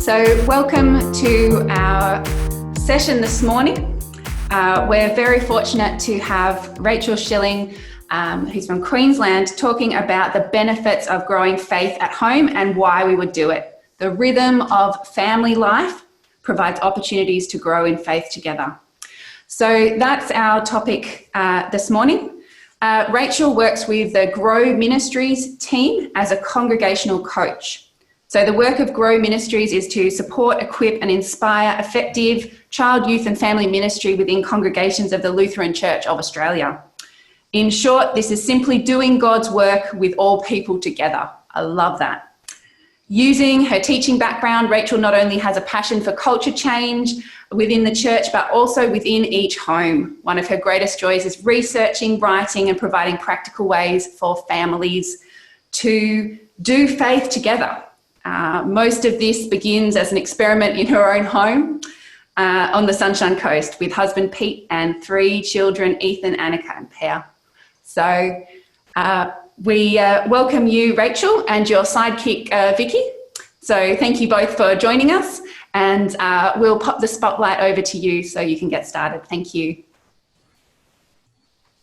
So welcome to our session this morning. We're very fortunate to have Rachel Schilling, who's from Queensland, talking about the benefits of growing faith at home and why we would do it. The rhythm of family life provides opportunities to grow in faith together. So that's our topic this morning. Rachel works with the Grow Ministries team as a congregational coach. So the work of Grow Ministries is to support, equip and inspire effective child, youth and family ministry within congregations of the Lutheran Church of Australia. In short, this is simply doing God's work with all people together. I love that. Using her teaching background, Rachel not only has a passion for culture change within the church, but also within each home. One of her greatest joys is researching, writing and providing practical ways for families to do faith together. Most of this begins as an experiment in her own home on the Sunshine Coast with husband Pete and 3 children, Ethan, Annika and Pear. So we welcome you, Rachel, and your sidekick, Vicky. So thank you both for joining us, and we'll pop the spotlight over to you so you can get started. Thank you.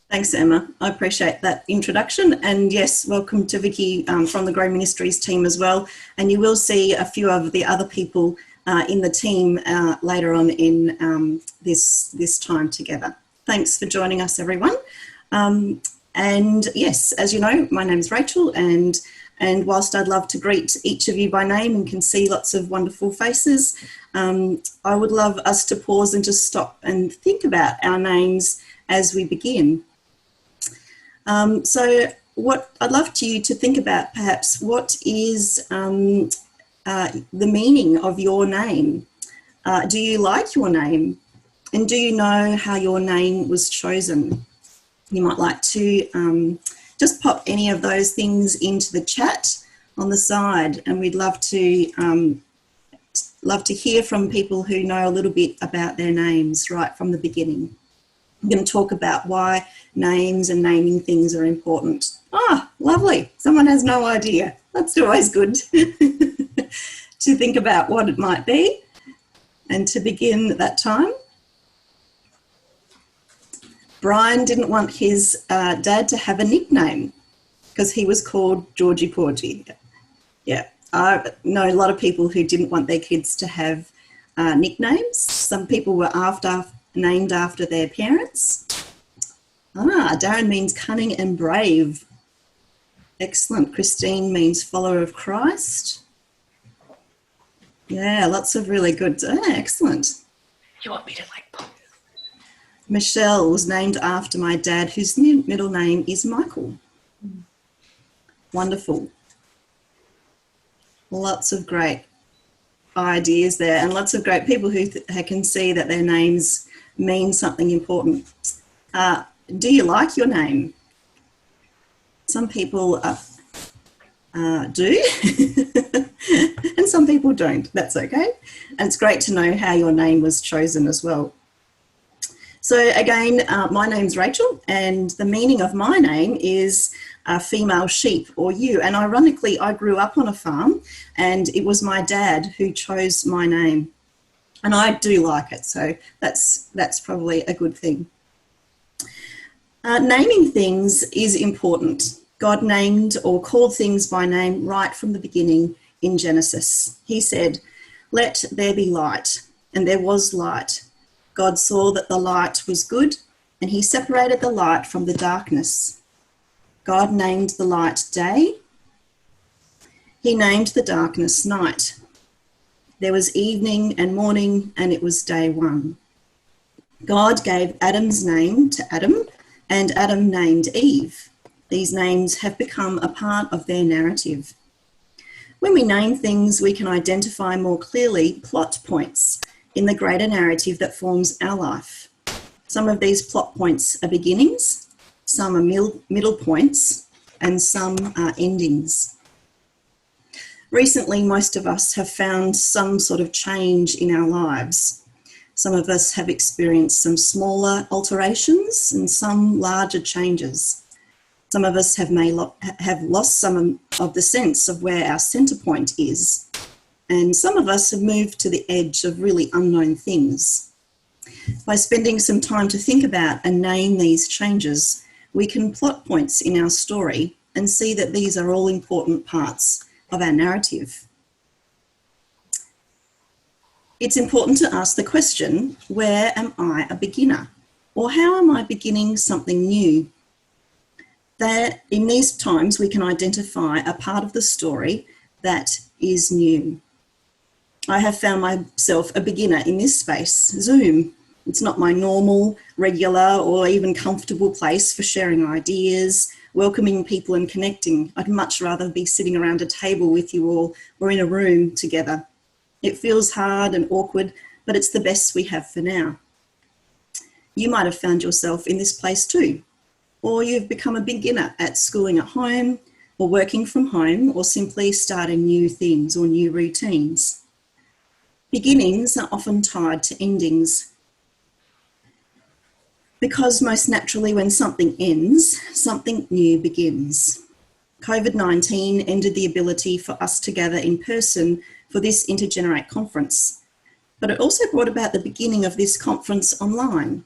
Thanks, Emma. I appreciate that introduction. And yes, welcome to Vicky from the Grow Ministries team as well. And you will see a few of the other people in the team later on in this time together. Thanks for joining us, everyone. And yes, as you know, my name is Rachel, and whilst I'd love to greet each of you by name and can see lots of wonderful faces, I would love us to pause and just stop and think about our names as we begin. So what I'd love you to think about, perhaps, what is the meaning of your name? Do you like your name? And do you know how your name was chosen? You might like to just pop any of those things into the chat on the side, and we'd love to hear from people who know a little bit about their names right from the beginning. I'm going to talk about why names and naming things are important. Ah, lovely. Someone has no idea. That's always good to think about what it might be and to begin that time. Brian didn't want his dad to have a nickname because he was called Georgie Porgy. Yeah, I know a lot of people who didn't want their kids to have nicknames. Some people were named after their parents. Darren means cunning and brave. Excellent. Christine means follower of Christ. Yeah, lots of really good. Excellent. You want me to pop? Michelle was named after my dad, whose middle name is Michael. Wonderful. Lots of great ideas there, and lots of great people who can see that their names mean something important. Do you like your name? Some people do, and some people don't. That's okay. And it's great to know how your name was chosen as well. So again, my name's Rachel, and the meaning of my name is female sheep or ewe. And ironically, I grew up on a farm, and it was my dad who chose my name. And I do like it, so that's probably a good thing. Naming things is important. God named or called things by name right from the beginning in Genesis. He said, "Let there be light," and there was light. God saw that the light was good, and he separated the light from the darkness. God named the light day. He named the darkness night. There was evening and morning, and it was day 1. God gave Adam's name to Adam, and Adam named Eve. These names have become a part of their narrative. When we name things, we can identify more clearly plot points in the greater narrative that forms our life. Some of these plot points are beginnings, some are middle points, and some are endings. Recently, most of us have found some sort of change in our lives. Some of us have experienced some smaller alterations and some larger changes. Some of us have lost some of the sense of where our centre point is. And some of us have moved to the edge of really unknown things. By spending some time to think about and name these changes, we can plot points in our story and see that these are all important parts of our narrative. It's important to ask the question, where am I a beginner? Or how am I beginning something new? That in these times we can identify a part of the story that is new. I have found myself a beginner in this space, Zoom. It's not my normal, regular, or even comfortable place for sharing ideas, welcoming people and connecting. I'd much rather be sitting around a table with you all or in a room together. It feels hard and awkward, but it's the best we have for now. You might have found yourself in this place too, or you've become a beginner at schooling at home, or working from home, or simply starting new things or new routines. Beginnings are often tied to endings, because most naturally when something ends, something new begins. COVID-19 ended the ability for us to gather in person for this Intergenerate conference, but it also brought about the beginning of this conference online.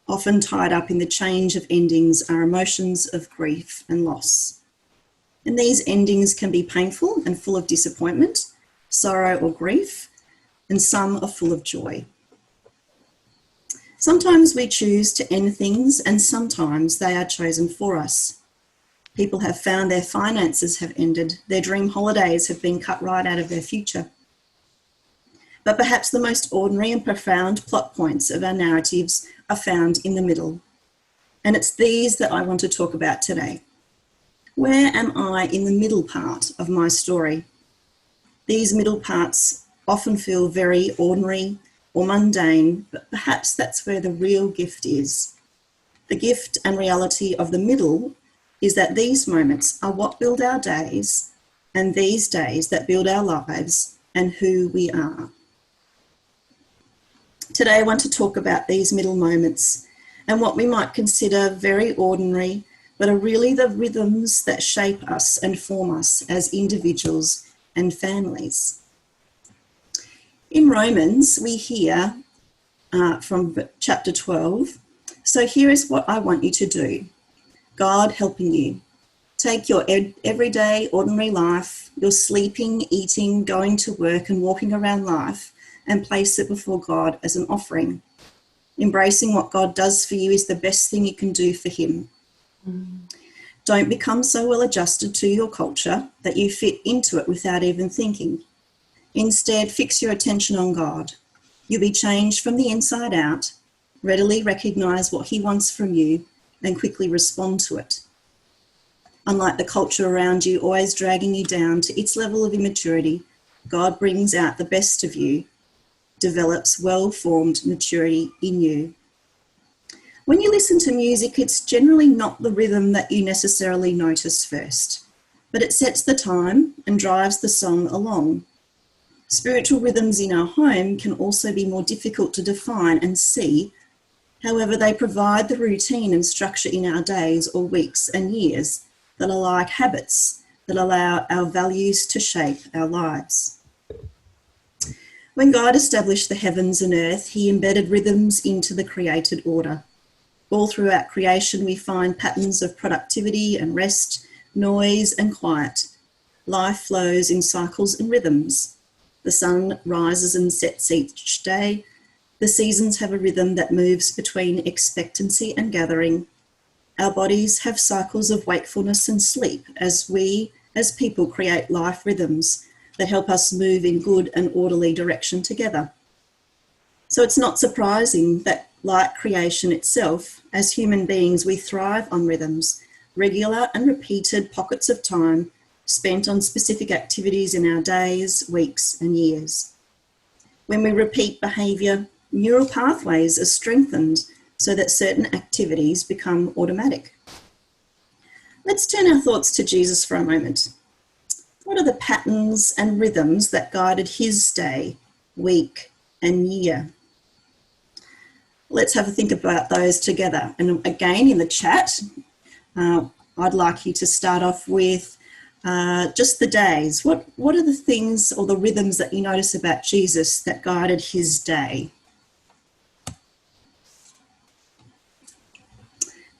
Often tied up in the change of endings are emotions of grief and loss. And these endings can be painful and full of disappointment, sorrow or grief, and some are full of joy. Sometimes we choose to end things and sometimes they are chosen for us. People have found their finances have ended, their dream holidays have been cut right out of their future. But perhaps the most ordinary and profound plot points of our narratives are found in the middle. And it's these that I want to talk about today. Where am I in the middle part of my story? These middle parts often feel very ordinary or mundane, but perhaps that's where the real gift is. The gift and reality of the middle is that these moments are what build our days, and these days that build our lives and who we are. Today I want to talk about these middle moments and what we might consider very ordinary, but are really the rhythms that shape us and form us as individuals and families. In Romans, we hear from chapter 12, so here is what I want you to do. God helping you. Take your everyday, ordinary life, your sleeping, eating, going to work and walking around life, and place it before God as an offering. Embracing what God does for you is the best thing you can do for him. Don't become so well adjusted to your culture that you fit into it without even thinking. Instead, fix your attention on God. You'll be changed from the inside out, readily recognize what he wants from you, and quickly respond to it. Unlike the culture around you always dragging you down to its level of immaturity, God brings out the best of you, develops well-formed maturity in you. When you listen to music, it's generally not the rhythm that you necessarily notice first, but it sets the time and drives the song along. Spiritual rhythms in our home can also be more difficult to define and see. However, they provide the routine and structure in our days or weeks and years that are like habits that allow our values to shape our lives. When God established the heavens and earth, he embedded rhythms into the created order. All throughout creation, we find patterns of productivity and rest, noise and quiet. Life flows in cycles and rhythms. The sun rises and sets each day. The seasons have a rhythm that moves between expectancy and gathering. Our bodies have cycles of wakefulness and sleep as we, as people, create life rhythms that help us move in good and orderly direction together. So it's not surprising that, like creation itself, as human beings, we thrive on rhythms, regular and repeated pockets of time spent on specific activities in our days, weeks, and years. When we repeat behaviour, neural pathways are strengthened so that certain activities become automatic. Let's turn our thoughts to Jesus for a moment. What are the patterns and rhythms that guided his day, week, and year? Let's have a think about those together. And again, in the chat, I'd like you to start off with Just the days. What are the things or the rhythms that you notice about Jesus that guided his day?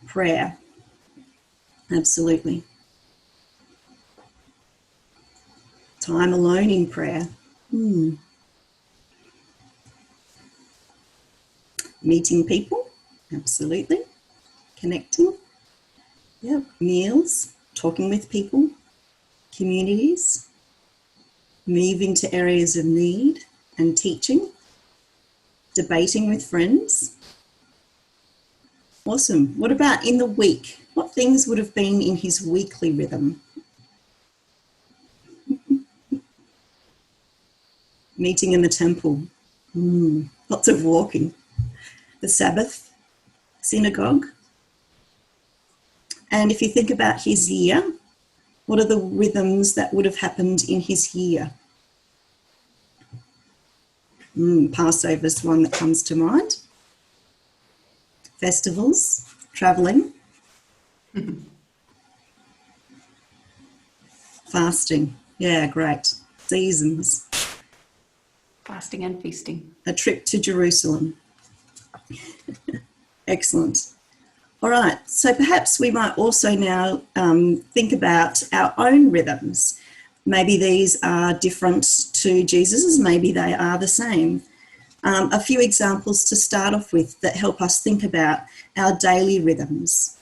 Prayer. Absolutely. Time alone in prayer. Meeting people. Absolutely. Connecting. Yeah. Meals. Talking with people. Communities. Moving to areas of need and teaching. Debating with friends. Awesome. What about in the week? What things would have been in his weekly rhythm? Meeting in the temple. Lots of walking. The Sabbath. Synagogue. And if you think about his year, what are the rhythms that would have happened in his year? Passover is one that comes to mind. Festivals, travelling, fasting. Yeah, great. Seasons. Fasting and feasting. A trip to Jerusalem. Excellent. All right, so perhaps we might also now think about our own rhythms. Maybe these are different to Jesus's, maybe they are the same. A few examples to start off with that help us think about our daily rhythms.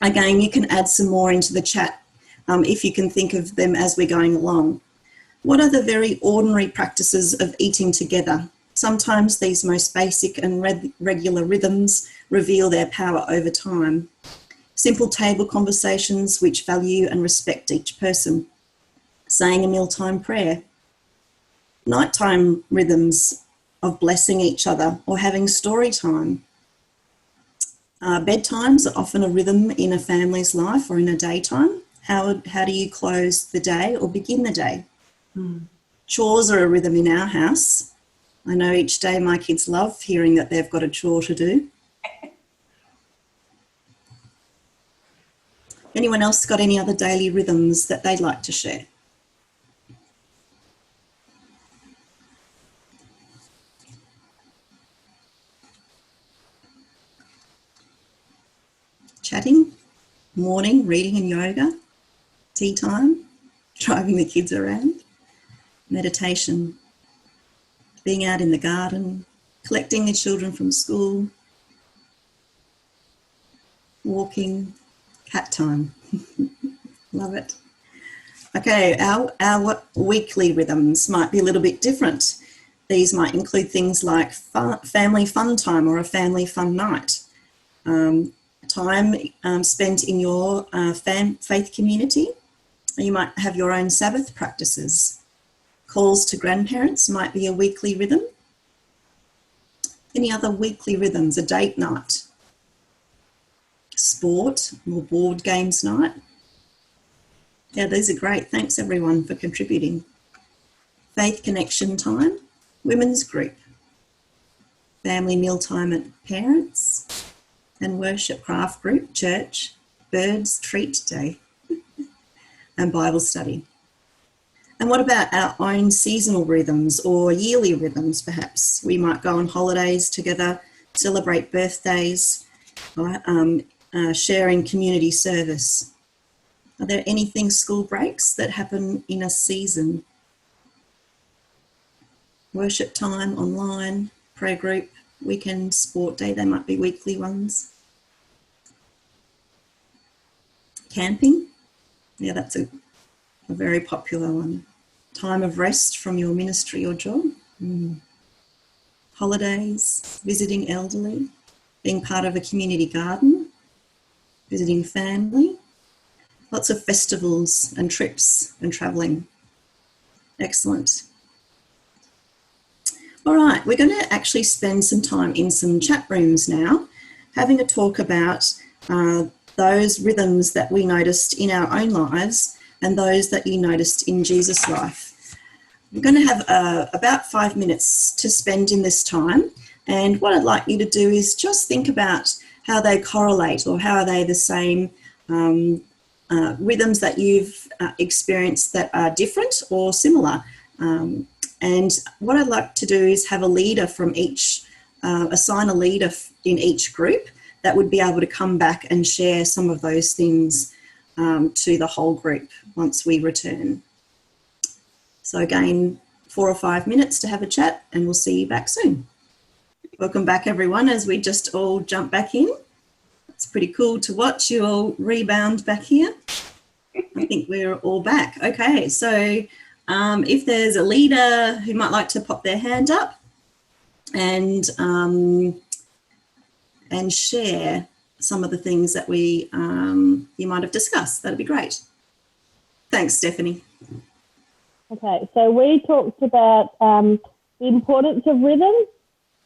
Again, you can add some more into the chat if you can think of them as we're going along. What are the very ordinary practices of eating together? Sometimes these most basic and regular rhythms reveal their power over time. Simple table conversations which value and respect each person. Saying a mealtime prayer. Nighttime rhythms of blessing each other or having story time. Bedtimes are often a rhythm in a family's life or in a daytime. How do you close the day or begin the day? Chores are a rhythm in our house. I know each day my kids love hearing that they've got a chore to do. Anyone else got any other daily rhythms that they'd like to share? Chatting, morning, reading and yoga, tea time, driving the kids around, meditation, being out in the garden, collecting the children from school, walking, cat time. Love it. Okay, our weekly rhythms might be a little bit different. These might include things like family fun time or a family fun night. Time spent in your faith community. You might have your own Sabbath practices. Calls to grandparents might be a weekly rhythm. Any other weekly rhythms? A date night. Sport or board games night. Yeah, these are great. Thanks everyone for contributing. Faith connection time. Women's group. Family mealtime at parents. And worship craft group, church, birds treat day, and Bible study. And what about our own seasonal rhythms or yearly rhythms perhaps? We might go on holidays together, celebrate birthdays, sharing community service. Are there anything school breaks that happen in a season? Worship time, online, prayer group, weekend sport day, they might be weekly ones. Camping, yeah, that's a very popular one. Time of rest from your ministry or job. Holidays, visiting elderly, being part of a community garden, visiting family, lots of festivals and trips and travelling. Excellent. All right, we're going to actually spend some time in some chat rooms now, having a talk about those rhythms that we noticed in our own lives and those that you noticed in Jesus' life. We're going to have about 5 minutes to spend in this time, and what I'd like you to do is just think about how they correlate or how are they the same rhythms that you've experienced that are different or similar. And what I'd like to do is have a leader from each, assign a leader in each group that would be able to come back and share some of those things to the whole group once we return. So again, 4 or 5 minutes to have a chat, and we'll see you back soon. Welcome back, everyone, as we just all jump back in. It's pretty cool to watch you all rebound back here. I think we're all back. Okay, so if there's a leader who might like to pop their hand up and share some of the things that we you might have discussed, that'd be great. Thanks, Stephanie. Okay, so we talked about the importance of rhythm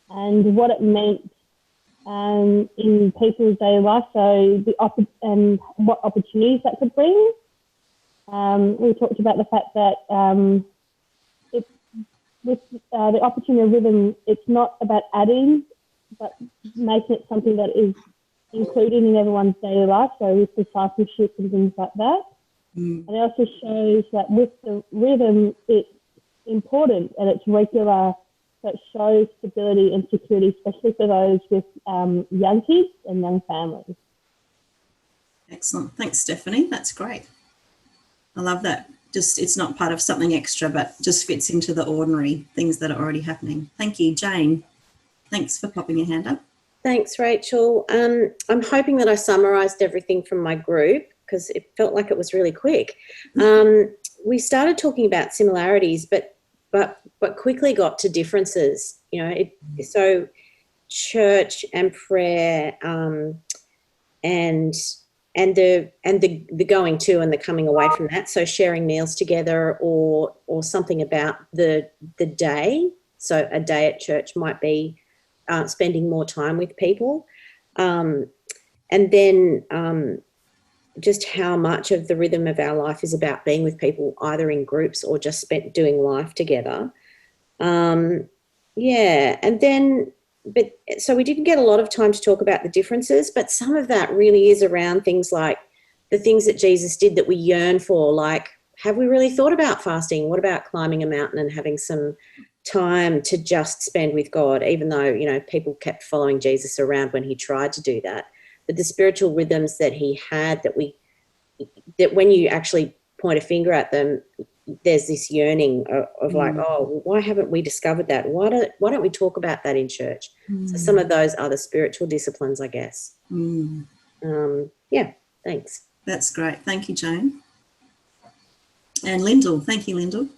and what it meant in people's daily life, so and what opportunities that could bring. We talked about the fact that with the opportunity of rhythm, it's not about adding, but making it something that is included in everyone's daily life, so with discipleship and things like that. And it also shows that with the rhythm, it's important and it's regular, so it shows stability and security, especially for those with young kids and young families. Excellent. Thanks, Stephanie. That's great. I love that. Just, it's not part of something extra, but just fits into the ordinary things that are already happening. Thank you, Jane. Thanks for popping your hand up. Thanks, Rachel. I'm hoping that I summarised everything from my group because it felt like it was really quick. We started talking about similarities, but quickly got to differences. You know, so church and prayer and the going to and the coming away from that. So sharing meals together or something about the day. So a day at church might be spending more time with people. And then just how much of the rhythm of our life is about being with people either in groups or just doing life together. And then so we didn't get a lot of time to talk about the differences, but some of that really is around things like the things that Jesus did that we yearn for, like, have we really thought about fasting? What about climbing a mountain and having some time to just spend with God, even though, you know, people kept following Jesus around when he tried to do that? But the spiritual rhythms that he had that when you actually point a finger at them, there's this yearning of like, oh, why haven't we discovered that? Why don't we talk about that in church? So some of those are the spiritual disciplines, I guess. Thanks. That's great. Thank you, Jane. And Lyndall. Thank you, Lyndall.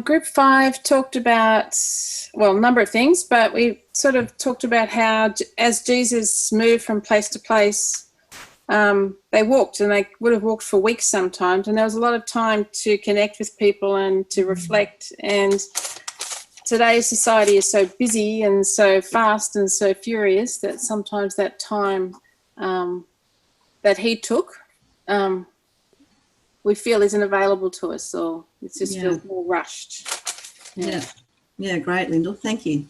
Group 5 talked about, well, a number of things, but we sort of talked about how as Jesus moved from place to place, they walked, and they would have walked for weeks sometimes, and there was a lot of time to connect with people and to reflect. And today's society is so busy and so fast and so furious that sometimes that time that he took, we feel isn't available to us, or it just feels more rushed. Yeah, great, Lyndall. Thank you.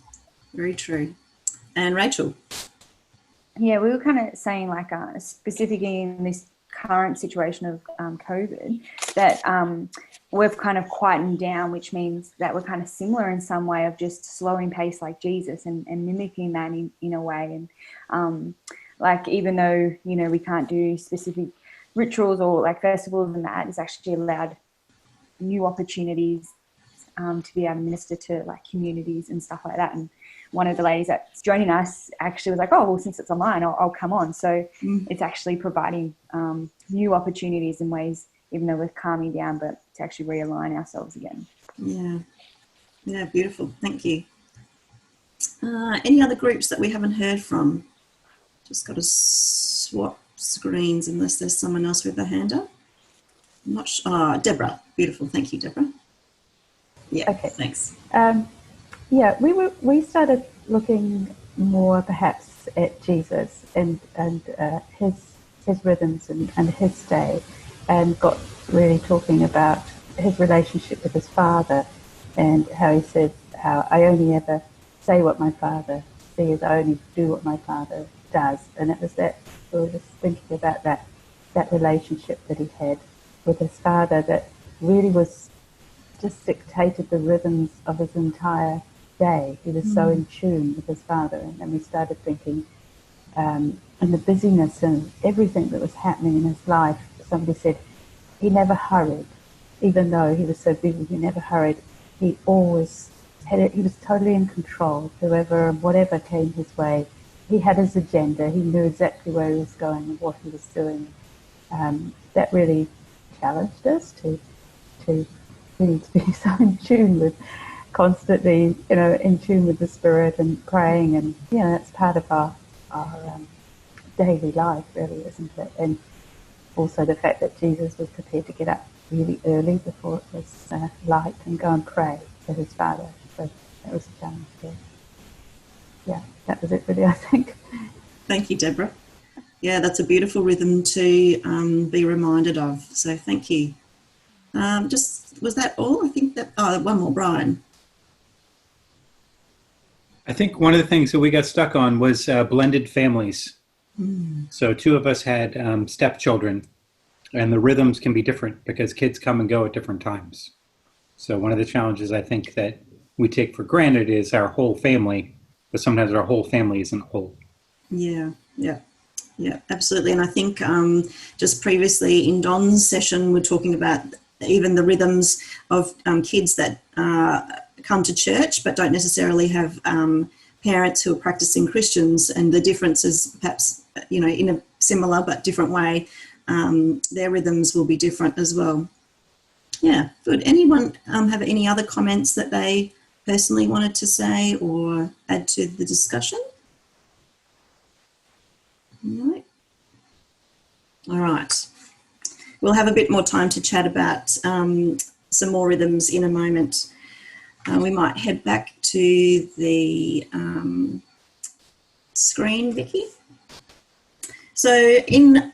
Very true. And Rachel. Yeah, we were kind of saying, like, specifically in this current situation of COVID, that we've kind of quietened down, which means that we're kind of similar in some way of just slowing pace like Jesus and mimicking that in a way. And like, even though, you know, we can't do specific rituals or like festivals and that, it's actually allowed new opportunities to be able to minister to like communities and stuff like that. And one of the ladies that's joining us actually was like, oh, well, since it's online, I'll come on. So it's actually providing new opportunities in ways, even though we're calming down, but to actually realign ourselves again. Yeah, beautiful. Thank you. Any other groups that we haven't heard from? Just got to swap screens unless there's someone else with a hand up. I'm not sure. Deborah. Beautiful. Thank you, Deborah. Yeah, okay. Thanks. We started looking more perhaps at Jesus and his rhythms and his day, and got really talking about his relationship with his Father, and how he said, how I only ever say what my Father says, I only do what my Father does. And it was that we were just thinking about that that relationship that he had with his father that really was just dictated the rhythms of his entire day. He was so in tune with his father. And then we started thinking, and the busyness and everything that was happening in his life, somebody said he never hurried. Even though he was so busy, he never hurried. He always had it. He was totally in control. Whoever and whatever came his way, he had his agenda. He knew exactly where he was going and what he was doing. That really challenged us to really to be so in tune with, constantly, in tune with the Spirit and praying, and that's part of our daily life, really, isn't it? And also the fact that Jesus was prepared to get up really early before it was light and go and pray to his Father. So that was a challenge there. Yeah, that was it really, I think. Thank you, Deborah. Yeah, that's a beautiful rhythm to be reminded of. So thank you. Was that all? I think that, one more, Brian. I think one of the things that we got stuck on was blended families. So two of us had stepchildren, and the rhythms can be different because kids come and go at different times. So one of the challenges I think that we take for granted is our whole family, but sometimes our whole family isn't whole. Yeah, absolutely. And I think just previously in Don's session, we're talking about even the rhythms of kids that come to church but don't necessarily have parents who are practicing Christians, and the differences perhaps, in a similar but different way, their rhythms will be different as well. Yeah, good. Anyone have any other comments that they personally wanted to say or add to the discussion? No. All right. We'll have a bit more time to chat about some more rhythms in a moment. We might head back to the screen, Vicky. So in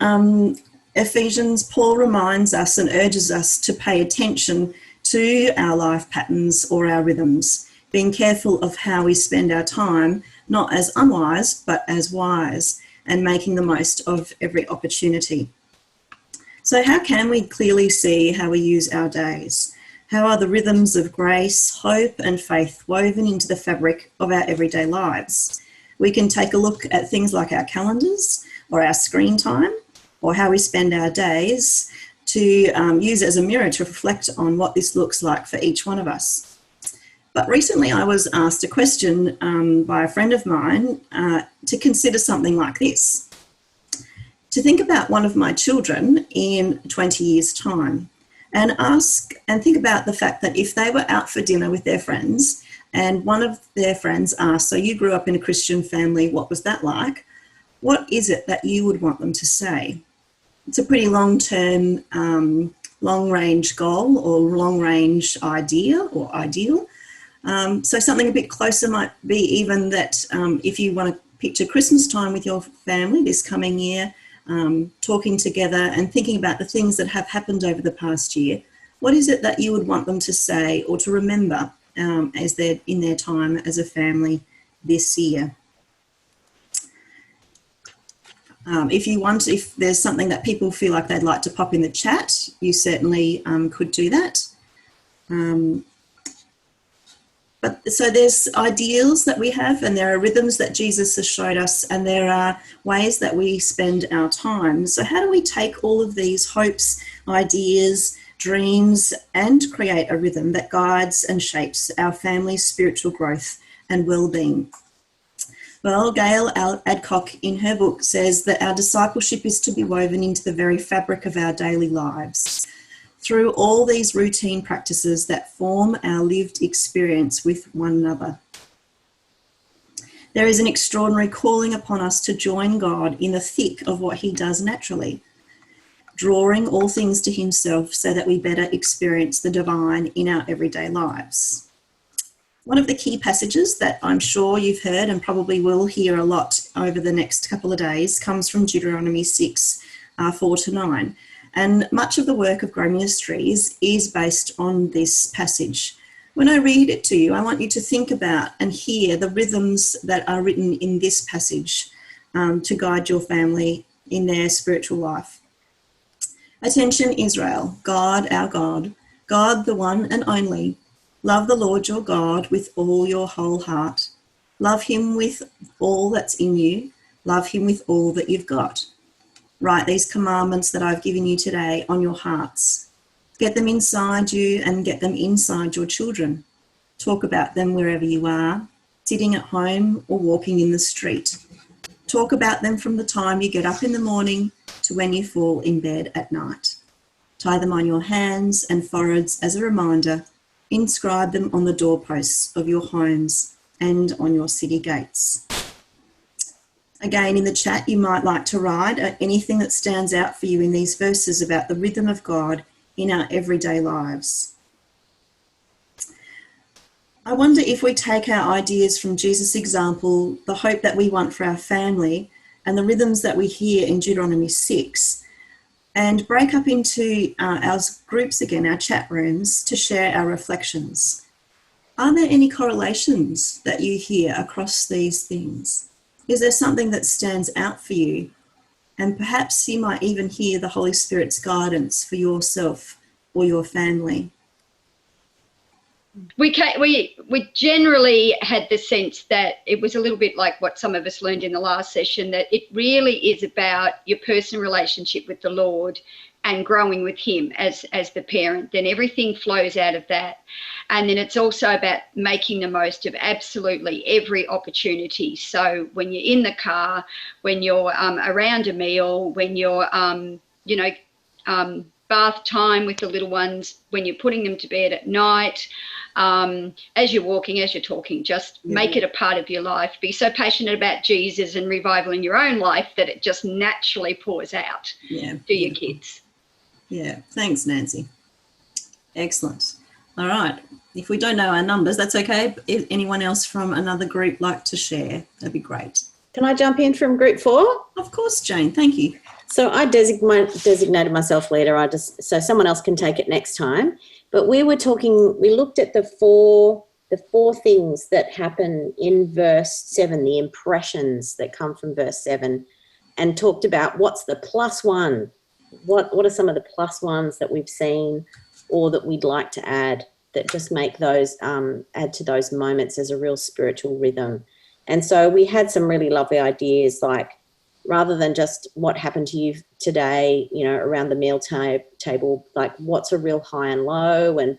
Ephesians, Paul reminds us and urges us to pay attention to our life patterns or our rhythms, being careful of how we spend our time, not as unwise, but as wise, and making the most of every opportunity. So how can we clearly see how we use our days? How are the rhythms of grace, hope, and faith woven into the fabric of our everyday lives? We can take a look at things like our calendars or our screen time, or how we spend our days, to use as a mirror to reflect on what this looks like for each one of us. But recently I was asked a question by a friend of mine to consider something like this. To think about one of my children in 20 years' time and think about the fact that if they were out for dinner with their friends and one of their friends asked, so you grew up in a Christian family, what was that like? What is it that you would want them to say? It's a pretty long-term, long-range goal or long-range idea or ideal. So something a bit closer might be even that if you want to picture Christmas time with your family this coming year, talking together and thinking about the things that have happened over the past year, what is it that you would want them to say or to remember as they're in their time as a family this year? If there's something that people feel like they'd like to pop in the chat, you certainly could do that. So there's ideals that we have, and there are rhythms that Jesus has showed us, and there are ways that we spend our time. So how do we take all of these hopes, ideas, dreams, and create a rhythm that guides and shapes our family's spiritual growth and well-being? Well, Gail Adcock in her book says that our discipleship is to be woven into the very fabric of our daily lives through all these routine practices that form our lived experience with one another. There is an extraordinary calling upon us to join God in the thick of what he does naturally, drawing all things to himself so that we better experience the divine in our everyday lives. One of the key passages that I'm sure you've heard and probably will hear a lot over the next couple of days comes from Deuteronomy 6, 4-9. And much of the work of Grow Ministries is based on this passage. When I read it to you, I want you to think about and hear the rhythms that are written in this passage to guide your family in their spiritual life. Attention Israel, God our God, God the one and only. Love the Lord your God with all your whole heart. Love him with all that's in you. Love him with all that you've got. Write these commandments that I've given you today on your hearts. Get them inside you and get them inside your children. Talk about them wherever you are, sitting at home or walking in the street. Talk about them from the time you get up in the morning to when you fall in bed at night. Tie them on your hands and foreheads as a reminder. Inscribe them on the doorposts of your homes and on your city gates. Again, in the chat, you might like to write anything that stands out for you in these verses about the rhythm of God in our everyday lives. I wonder if we take our ideas from Jesus' example, the hope that we want for our family, and the rhythms that we hear in Deuteronomy 6, and break up into our groups again, our chat rooms, to share our reflections. Are there any correlations that you hear across these things? Is there something that stands out for you? And perhaps you might even hear the Holy Spirit's guidance for yourself or your family. We generally had the sense that it was a little bit like what some of us learned in the last session, that it really is about your personal relationship with the Lord and growing with him as the parent. Then everything flows out of that. And then it's also about making the most of absolutely every opportunity. So when you're in the car, when you're around a meal, when you're, bath time with the little ones, when you're putting them to bed at night, as you're walking, as you're talking, just make it a part of your life. Be so passionate about Jesus and revival in your own life that it just naturally pours out to your kids. Yeah, thanks, Nancy. Excellent. All right. If we don't know our numbers, that's okay. If anyone else from another group like to share, that'd be great. Can I jump in from group 4? Of course, Jane. Thank you. So I designated myself leader. So someone else can take it next time. But we looked at the four things that happen in verse 7, the impressions that come from verse 7, and talked about what's the plus one. What are some of the plus ones that we've seen or that we'd like to add that just make those, add to those moments as a real spiritual rhythm. And so we had some really lovely ideas, like rather than just what happened to you today, around the meal table, like what's a real high and low, and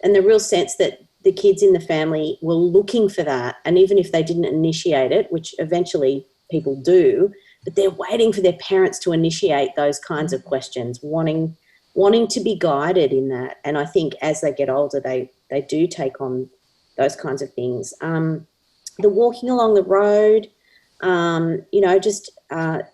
the real sense that the kids in the family were looking for that. And even if they didn't initiate it, which eventually people do, but they're waiting for their parents to initiate those kinds of questions, wanting to be guided in that. And I think as they get older, they do take on those kinds of things. The walking along the road,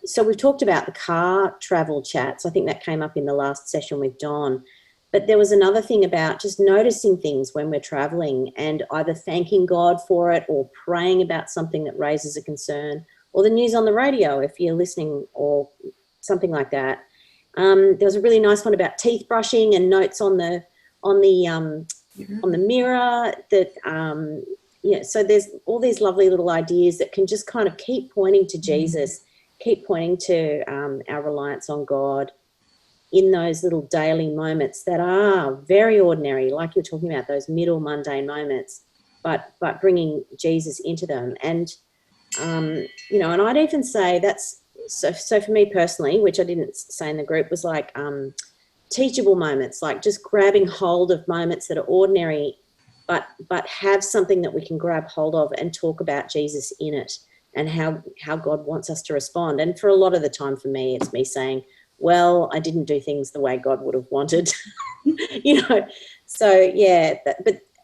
so we've talked about the car travel chats. I think that came up in the last session with Don. But there was another thing about just noticing things when we're traveling and either thanking God for it or praying about something that raises a concern, or the news on the radio if you're listening, or something like that. There was a really nice one about teeth brushing and notes on the mirror that so there's all these lovely little ideas that can just kind of keep pointing to Jesus, keep pointing to our reliance on God in those little daily moments that are very ordinary, like you're talking about, those middle mundane moments, but bringing Jesus into them. And, and I'd even say that's, so for me personally, which I didn't say in the group, was like teachable moments, like just grabbing hold of moments that are ordinary, but have something that we can grab hold of and talk about Jesus in it and how God wants us to respond. And for a lot of the time for me, it's me saying, well, I didn't do things the way God would have wanted, So yeah,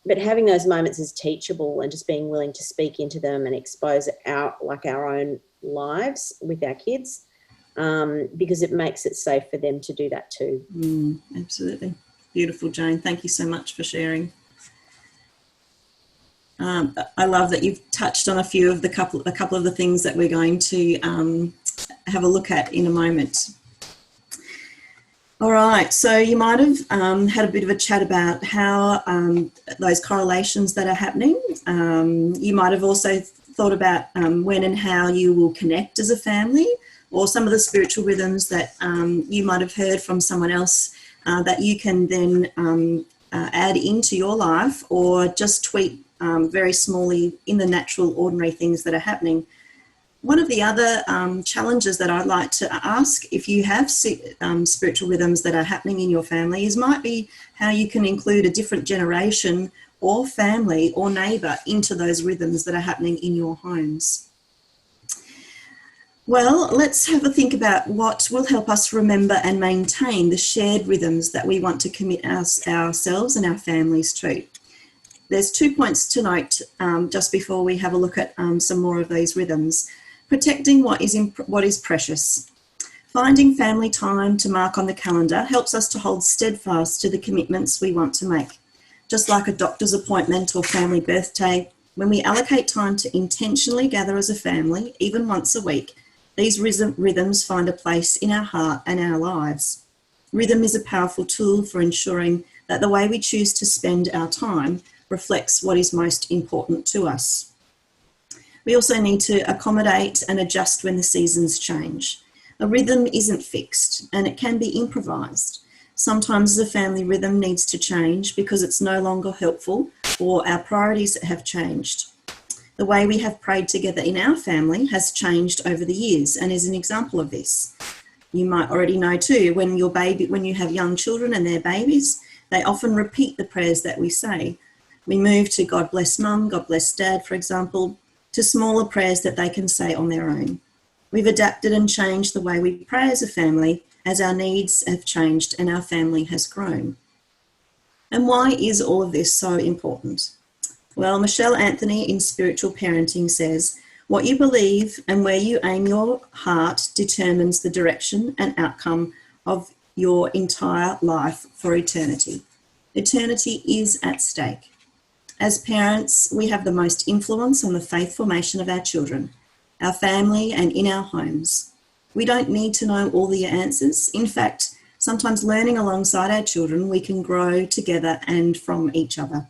but having those moments is teachable, and just being willing to speak into them and expose our own lives with our kids, because it makes it safe for them to do that too. Absolutely. Beautiful, Jane. Thank you so much for sharing. I love that you've touched on a couple of the things that we're going to have a look at in a moment. All right, so you might have had a bit of a chat about how those correlations that are happening. You might have also thought about when and how you will connect as a family, or some of the spiritual rhythms that you might have heard from someone else that you can then add into your life, or just tweak very smallly in the natural, ordinary things that are happening. One of the other challenges that I'd like to ask, if you have spiritual rhythms that are happening in your family, might be how you can include a different generation or family or neighbour into those rhythms that are happening in your homes. Well, let's have a think about what will help us remember and maintain the shared rhythms that we want to commit ourselves and our families to. There's 2 points to note just before we have a look at some more of these rhythms. Protecting what is precious. Finding family time to mark on the calendar helps us to hold steadfast to the commitments we want to make. Just like a doctor's appointment or family birthday, when we allocate time to intentionally gather as a family, even once a week, these rhythms find a place in our heart and our lives. Rhythm is a powerful tool for ensuring that the way we choose to spend our time reflects what is most important to us. We also need to accommodate and adjust when the seasons change. A rhythm isn't fixed and it can be improvised. Sometimes the family rhythm needs to change because it's no longer helpful or our priorities have changed. The way we have prayed together in our family has changed over the years and is an example of this. You might already know too, when you have young children and they're babies, they often repeat the prayers that we say. We move to God bless mum, God bless dad, for example, to smaller prayers that they can say on their own. We've adapted and changed the way we pray as a family as our needs have changed and our family has grown. And why is all of this so important? Well, Michelle Anthony in Spiritual Parenting says, what you believe and where you aim your heart determines the direction and outcome of your entire life for eternity. Eternity is at stake. As parents, we have the most influence on the faith formation of our children, our family, and in our homes. We don't need to know all the answers. In fact, sometimes learning alongside our children, we can grow together and from each other.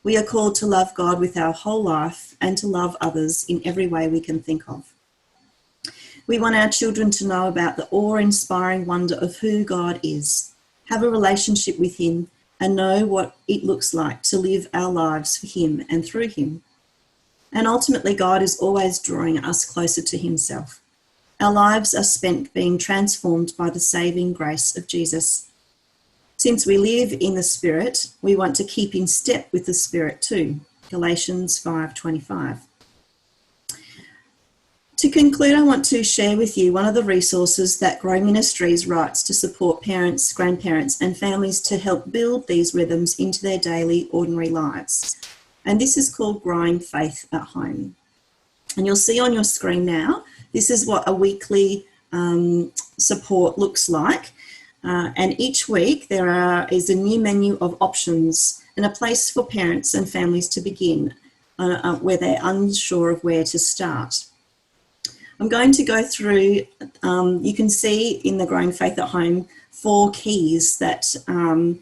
We are called to love God with our whole life and to love others in every way we can think of. We want our children to know about the awe-inspiring wonder of who God is, have a relationship with Him, and know what it looks like to live our lives for Him and through Him. And ultimately, God is always drawing us closer to Himself. Our lives are spent being transformed by the saving grace of Jesus. Since we live in the Spirit, we want to keep in step with the Spirit too. Galatians 5:25. To conclude, I want to share with you one of the resources that Grow Ministries writes to support parents, grandparents, and families to help build these rhythms into their daily, ordinary lives. And this is called Growing Faith at Home. And you'll see on your screen now, this is what a weekly support looks like. And each week there is a new menu of options and a place for parents and families to begin where they're unsure of where to start. I'm going to go through, you can see in the Growing Faith at Home, 4 keys that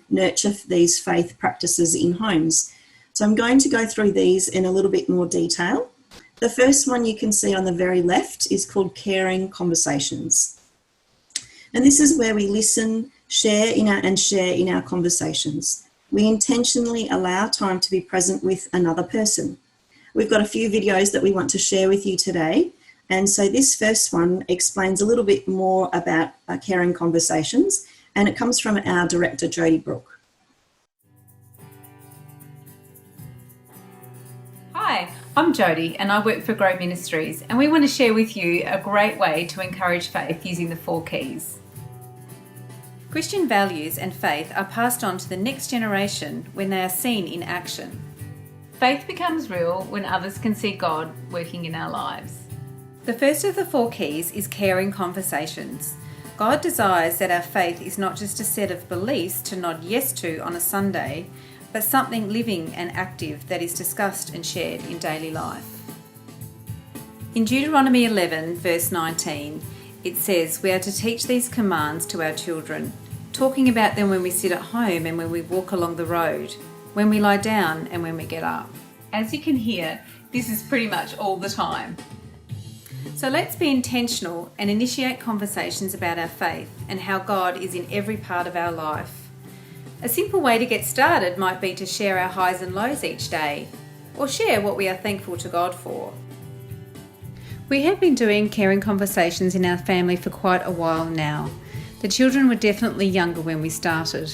nurture these faith practices in homes. So I'm going to go through these in a little bit more detail. The first one you can see on the very left is called Caring Conversations. And this is where we listen, share in our conversations. We intentionally allow time to be present with another person. We've got a few videos that we want to share with you today. And so this first one explains a little bit more about Caring Conversations, and it comes from our director, Jodie Brooke. Hi, I'm Jodie and I work for Grow Ministries, and we want to share with you a great way to encourage faith using the 4 keys. Christian values and faith are passed on to the next generation when they are seen in action. Faith becomes real when others can see God working in our lives. The first of the 4 keys is Caring Conversations. God desires that our faith is not just a set of beliefs to nod yes to on a Sunday, but something living and active that is discussed and shared in daily life. In Deuteronomy 11, verse 19, it says we are to teach these commands to our children, talking about them when we sit at home and when we walk along the road, when we lie down and when we get up. As you can hear, this is pretty much all the time. So let's be intentional and initiate conversations about our faith and how God is in every part of our life. A simple way to get started might be to share our highs and lows each day, or share what we are thankful to God for. We have been doing caring conversations in our family for quite a while now. The children were definitely younger when we started.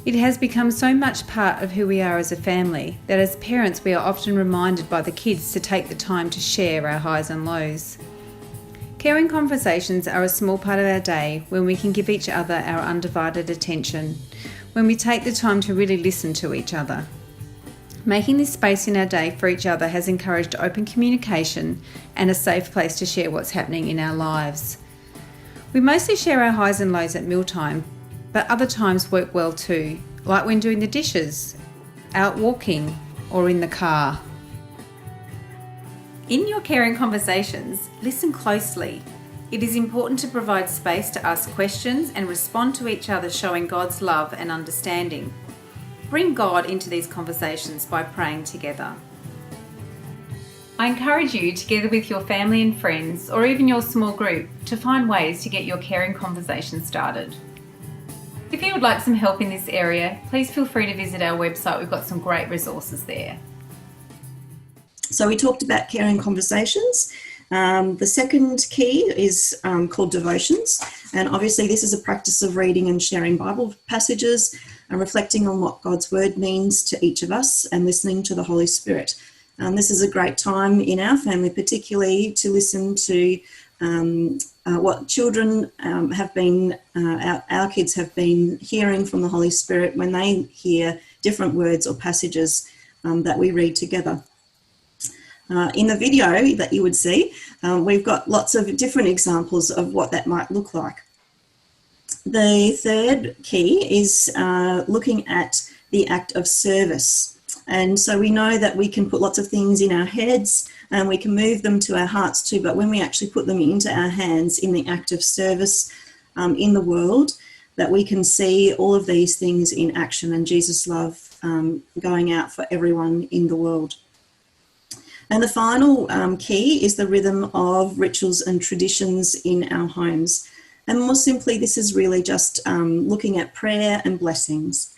It has become so much part of who we are as a family that as parents we are often reminded by the kids to take the time to share our highs and lows. Caring conversations are a small part of our day when we can give each other our undivided attention, when we take the time to really listen to each other. Making this space in our day for each other has encouraged open communication and a safe place to share what's happening in our lives. We mostly share our highs and lows at mealtime, but other times work well too, like when doing the dishes, out walking, or in the car. In your caring conversations, listen closely. It is important to provide space to ask questions and respond to each other, showing God's love and understanding. Bring God into these conversations by praying together. I encourage you, together with your family and friends, or even your small group, to find ways to get your caring conversation started. If you would like some help in this area, please feel free to visit our website. We've got some great resources there. So we talked about caring conversations. The second key is called devotions. And obviously this is a practice of reading and sharing Bible passages and reflecting on what God's word means to each of us and listening to the Holy Spirit. This is a great time in our family, particularly to listen to what children have been, our kids have been hearing from the Holy Spirit when they hear different words or passages that we read together. In the video that you would see, we've got lots of different examples of what that might look like. The third key is looking at the act of service. And so we know that we can put lots of things in our heads and we can move them to our hearts too, but when we actually put them into our hands in the act of service in the world, that we can see all of these things in action and Jesus' love going out for everyone in the world. And the final key is the rhythm of rituals and traditions in our homes. And more simply, this is really just looking at prayer and blessings.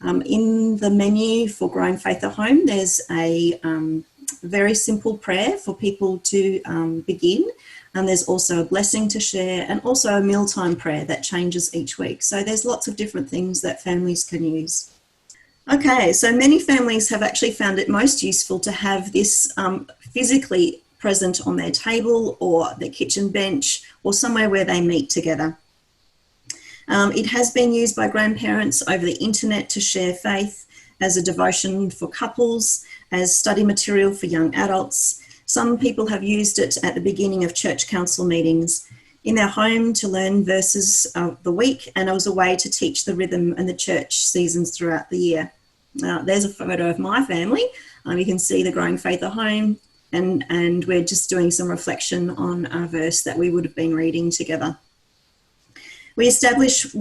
In the menu for Growing Faith at Home, there's a very simple prayer for people to begin. And there's also a blessing to share and also a mealtime prayer that changes each week. So there's lots of different things that families can use. Okay, so many families have actually found it most useful to have this physically present on their table or their kitchen bench or somewhere where they meet together. It has been used by grandparents over the internet to share faith, as a devotion for couples, as study material for young adults. Some people have used it at the beginning of church council meetings, in their home to learn verses of the week, and it was a way to teach the rhythm and the church seasons throughout the year. There's a photo of my family. You can see the Growing Faith at Home, and we're just doing some reflection on a verse that we would have been reading together. We establish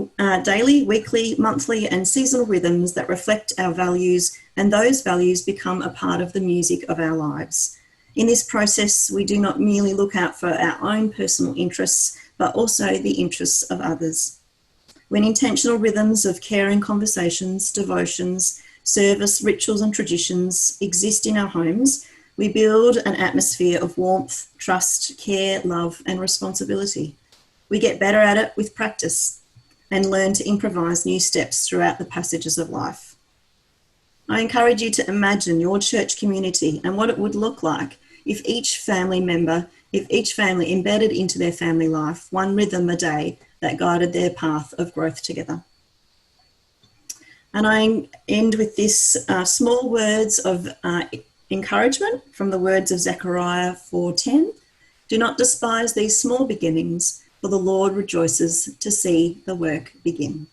daily, weekly, monthly and seasonal rhythms that reflect our values, and those values become a part of the music of our lives. In this process, we do not merely look out for our own personal interests, but also the interests of others. When intentional rhythms of caring conversations, devotions, service, rituals and traditions exist in our homes, we build an atmosphere of warmth, trust, care, love and responsibility. We get better at it with practice and learn to improvise new steps throughout the passages of life. I encourage you to imagine your church community and what it would look like if each family embedded into their family life one rhythm a day that guided their path of growth together. And I end with this small words of encouragement from the words of Zechariah 4:10. Do not despise these small beginnings, for the Lord rejoices to see the work begin.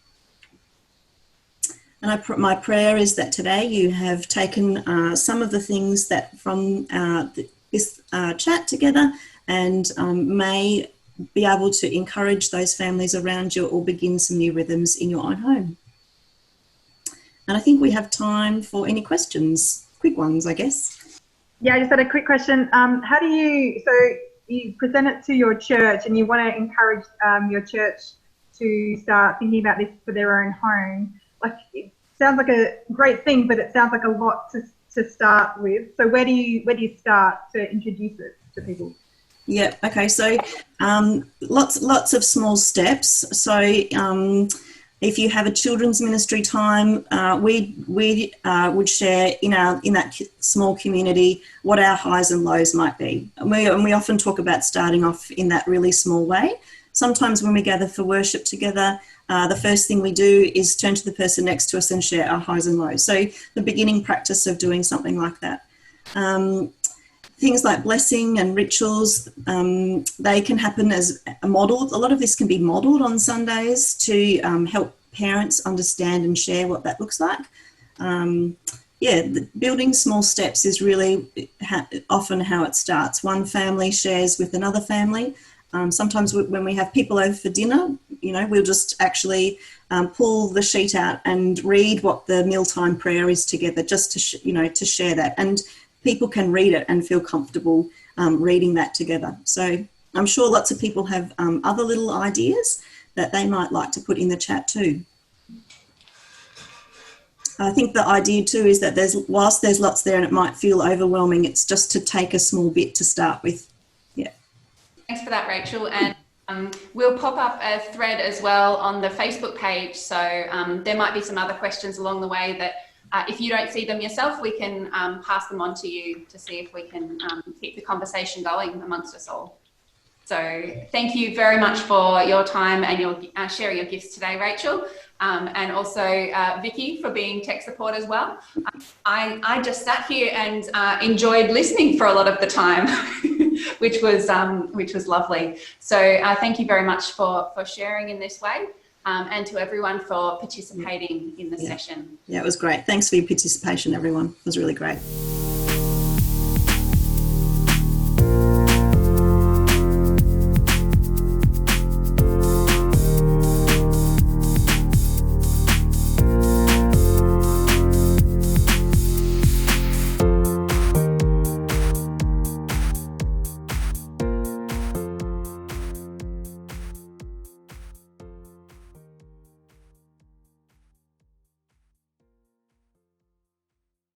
And my prayer is that today you have taken some of the things that from this chat together and may be able to encourage those families around you or begin some new rhythms in your own home. And I think we have time for any questions, quick ones, I guess. Yeah, I just had a quick question. So you present it to your church and you want to encourage your church to start thinking about this for their own home, like it sounds like a great thing, but it sounds like a lot to start with. So where do you start to introduce it to people? Yeah. Okay. So lots of small steps. So if you have a children's ministry time, we would share in that small community what our highs and lows might be, and we often talk about starting off in that really small way. Sometimes when we gather for worship together, the first thing we do is turn to the person next to us and share our highs and lows. So the beginning practice of doing something like that. Things like blessing and rituals, they can happen as a model. A lot of this can be modelled on Sundays to help parents understand and share what that looks like. Building small steps is really often how it starts. One family shares with another family. Sometimes when we have people over for dinner, we'll just actually pull the sheet out and read what the mealtime prayer is together, just to share that. And people can read it and feel comfortable reading that together. So I'm sure lots of people have other little ideas that they might like to put in the chat too. I think the idea too is that whilst there's lots there and it might feel overwhelming, it's just to take a small bit to start with. Yeah. Thanks for that, Rachel. And we'll pop up a thread as well on the Facebook page. So there might be some other questions along the way that if you don't see them yourself, we can pass them on to you to see if we can keep the conversation going amongst us all. So thank you very much for your time and your sharing your gifts today, Rachel, and also Vicky for being tech support as well. I just sat here and enjoyed listening for a lot of the time, which was lovely. So thank you very much for sharing in this way. And to everyone for participating in the session. Yeah, it was great. Thanks for your participation, everyone. It was really great.